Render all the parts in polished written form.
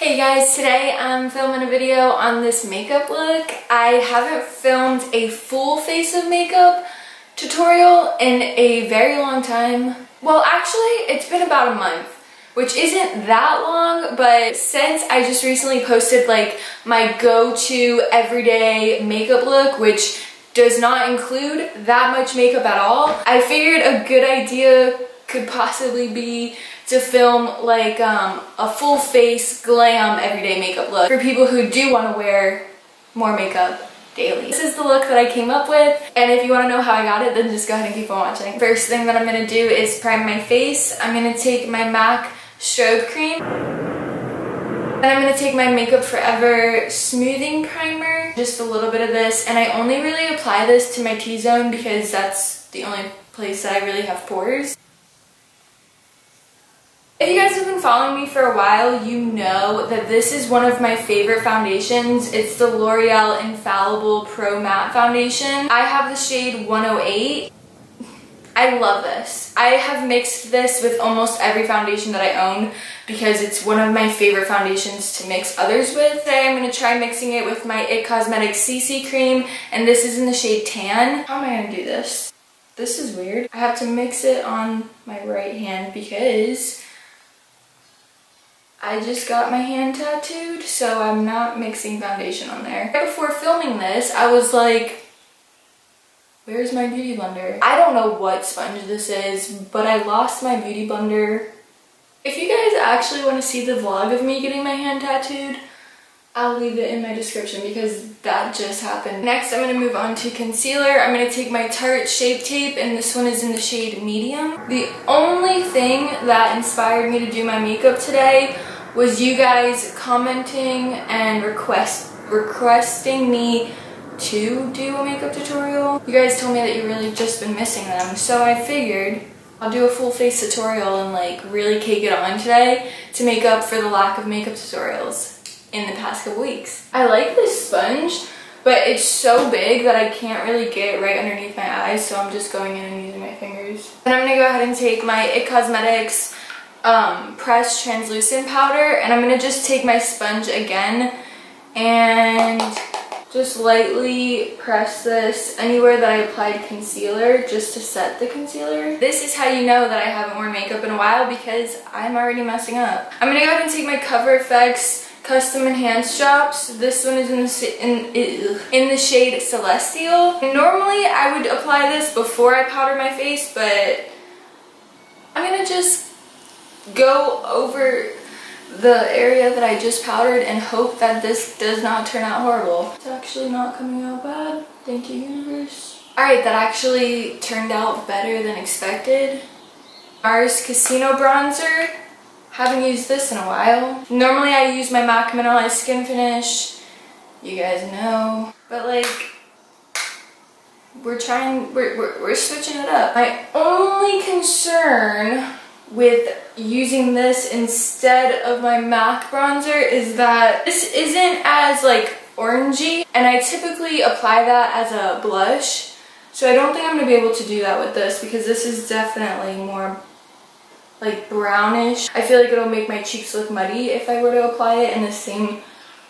Hey guys, today I'm filming a video on this makeup look. I haven't filmed a full face of makeup tutorial in a very long time. Well, actually, it's been about a month, which isn't that long, but since I just recently posted like my go-to everyday makeup look, which does not include that much makeup at all, I figured a good idea could possibly be to film like a full face glam everyday makeup look for people who do want to wear more makeup daily. This is the look that I came up with, and if you want to know how I got it, then just go ahead and keep on watching. First thing that I'm going to do is prime my face. I'm going to take my MAC strobe cream. Then I'm going to take my Makeup Forever smoothing primer, just a little bit of this, and I only really apply this to my T-zone because that's the only place that I really have pores. If you guys have been following me for a while, you know that this is one of my favorite foundations. It's the L'Oreal Infallible Pro Matte Foundation. I have the shade 108. I love this. I have mixed this with almost every foundation that I own because it's one of my favorite foundations to mix others with. Today I'm going to try mixing it with my IT Cosmetics CC cream, and this is in the shade Tan. How am I going to do this? This is weird. I have to mix it on my right hand because I just got my hand tattooed, so I'm not mixing foundation on there. Before filming this, I was like, where's my beauty blender? I don't know what sponge this is, but I lost my beauty blender. If you guys actually want to see the vlog of me getting my hand tattooed, I'll leave it in my description because that just happened. Next, I'm going to move on to concealer. I'm going to take my Tarte Shape Tape, and this one is in the shade Medium. The only thing that inspired me to do my makeup today was you guys commenting and requesting me to do a makeup tutorial. You guys told me that you really just been missing them, so I figured I'll do a full face tutorial and like really cake it on today to make up for the lack of makeup tutorials in the past couple weeks. I like this sponge, but it's so big that I can't really get it right underneath my eyes, so I'm just going in and using my fingers. Then I'm gonna go ahead and take my IT Cosmetics pressed translucent powder, and I'm gonna just take my sponge again and just lightly press this anywhere that I applied concealer just to set the concealer. This is how you know that I haven't worn makeup in a while because I'm already messing up. I'm gonna go ahead and take my Cover FX Custom Enhanced Drops. This one is in the shade Celestial. And normally I would apply this before I powder my face, but I'm gonna just go over the area that I just powdered and hope that this does not turn out horrible. It's actually not coming out bad. Thank you, universe. Alright, that actually turned out better than expected. NARS Casino Bronzer. Haven't used this in a while. Normally I use my MAC Mineralized Skin Finish. You guys know. But like, we're switching it up. My only concern with using this instead of my MAC bronzer is that this isn't as like orangey, and I typically apply that as a blush, so I don't think I'm gonna be able to do that with this because this is definitely more like brownish. I feel like it'll make my cheeks look muddy if I were to apply it in the same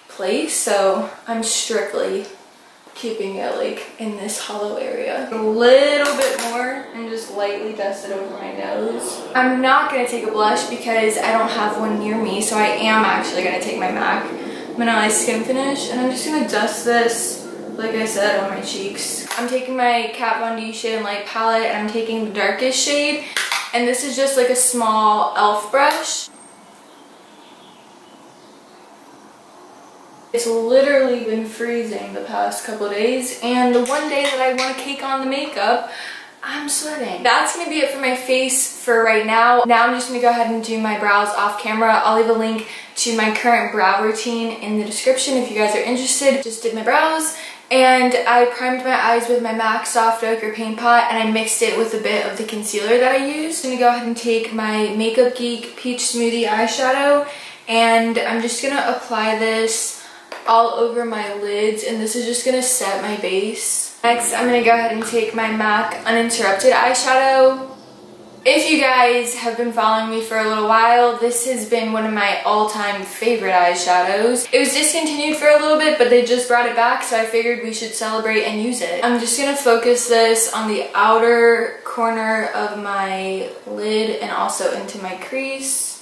place, so I'm strictly keeping it like in this hollow area. A little bit more and just lightly dust it over my nose. I'm not going to take a blush because I don't have one near me, so I am actually going to take my MAC Mineralized Skin Finish, and I'm just going to dust this, like I said, on my cheeks. I'm taking my Kat Von D Shade and Light palette, and I'm taking the darkest shade, and this is just like a small e.l.f. brush. It's literally been freezing the past couple of days, and the one day that I want to cake on the makeup, I'm sweating. That's going to be it for my face for right now. Now I'm just going to go ahead and do my brows off camera. I'll leave a link to my current brow routine in the description if you guys are interested. Just did my brows, and I primed my eyes with my MAC Soft Ochre Paint Pot, and I mixed it with a bit of the concealer that I used. I'm going to go ahead and take my Makeup Geek Peach Smoothie eyeshadow, and I'm just going to apply this all over my lids, and this is just gonna set my base. Next, I'm gonna go ahead and take my MAC Uninterrupted eyeshadow. If you guys have been following me for a little while, this has been one of my all-time favorite eyeshadows. It was discontinued for a little bit, but they just brought it back, so I figured we should celebrate and use it. I'm just gonna focus this on the outer corner of my lid and also into my crease.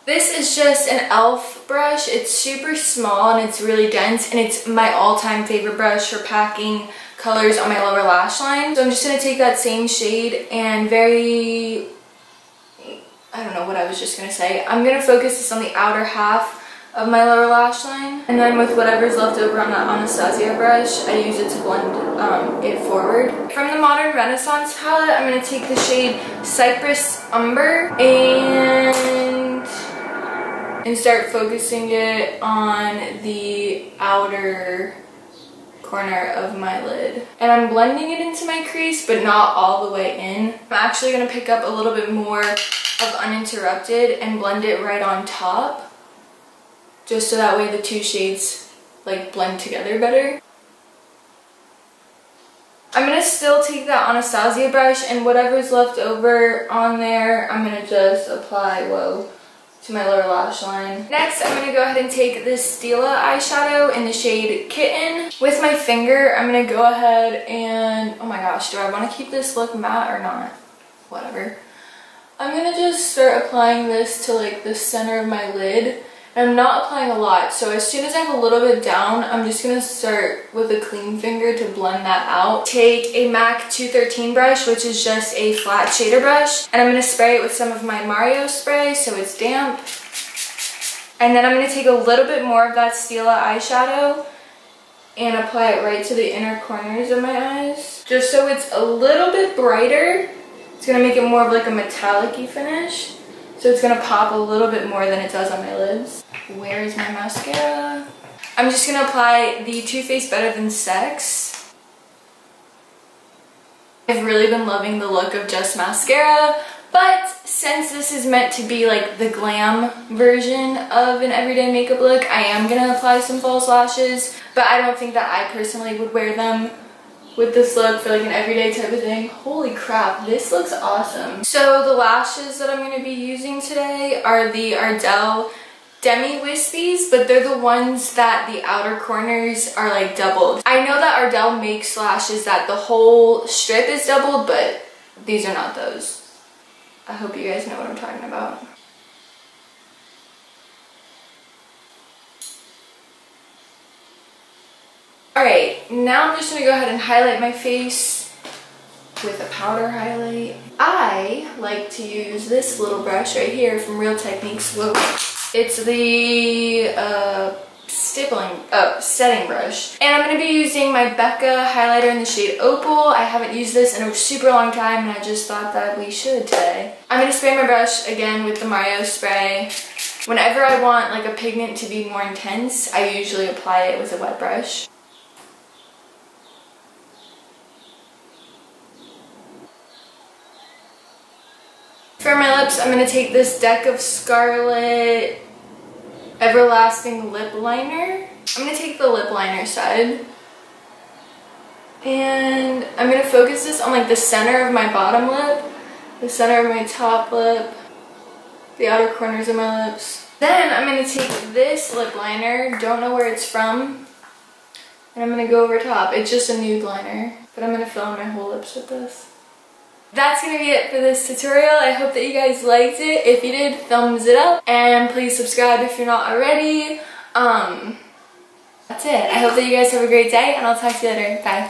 This is just an e.l.f. brush. It's super small and it's really dense, and it's my all-time favorite brush for packing colors on my lower lash line. So I'm just going to take that same shade and I don't know what I was just going to say. I'm going to focus this on the outer half of my lower lash line. And then with whatever's left over on that Anastasia brush, I use it to blend it forward. From the Modern Renaissance palette, I'm going to take the shade Cypress Umber and start focusing it on the outer corner of my lid. And I'm blending it into my crease, but not all the way in. I'm actually gonna pick up a little bit more of Uninterrupted and blend it right on top, just so that way the two shades like blend together better. I'm gonna still take that Anastasia brush, and whatever's left over on there, I'm gonna just apply, to my lower lash line. Next, I'm going to go ahead and take this Stila eyeshadow in the shade Kitten. With my finger, I'm going to go ahead and, oh my gosh, do I want to keep this look matte or not? Whatever. I'm going to just start applying this to like the center of my lid. And I'm not applying a lot, so as soon as I have a little bit down, I'm just going to start with a clean finger to blend that out. Take a MAC 213 brush, which is just a flat shader brush, and I'm going to spray it with some of my Mario spray so it's damp. And then I'm going to take a little bit more of that Stila eyeshadow and apply it right to the inner corners of my eyes, just so it's a little bit brighter. It's going to make it more of like a metallic-y finish. So it's going to pop a little bit more than it does on my lids. Where is my mascara? I'm just going to apply the Too Faced Better Than Sex. I've really been loving the look of just mascara, but since this is meant to be like the glam version of an everyday makeup look, I am going to apply some false lashes, but I don't think that I personally would wear them with this look for like an everyday type of thing. Holy crap, this looks awesome. So the lashes that I'm going to be using today are the Ardell Demi Wispies, but they're the ones that the outer corners are like doubled. I know that Ardell makes lashes that the whole strip is doubled, but these are not those. I hope you guys know what I'm talking about. Alright, now I'm just going to go ahead and highlight my face with a powder highlight. I like to use this little brush right here from Real Techniques. Whoa. It's the setting brush. And I'm going to be using my Becca highlighter in the shade Opal. I haven't used this in a super long time, and I just thought that we should today. I'm going to spray my brush again with the Mario spray. Whenever I want like a pigment to be more intense, I usually apply it with a wet brush. For my lips, I'm going to take this Deck of Scarlet Everlasting Lip Liner. I'm going to take the lip liner side. And I'm going to focus this on like the center of my bottom lip, the center of my top lip, the outer corners of my lips. Then I'm going to take this lip liner, don't know where it's from, and I'm going to go over top. It's just a nude liner, but I'm going to fill in my whole lips with this. That's going to be it for this tutorial. I hope that you guys liked it. If you did, thumbs it up. And please subscribe if you're not already. That's it. I hope that you guys have a great day, and I'll talk to you later. Bye.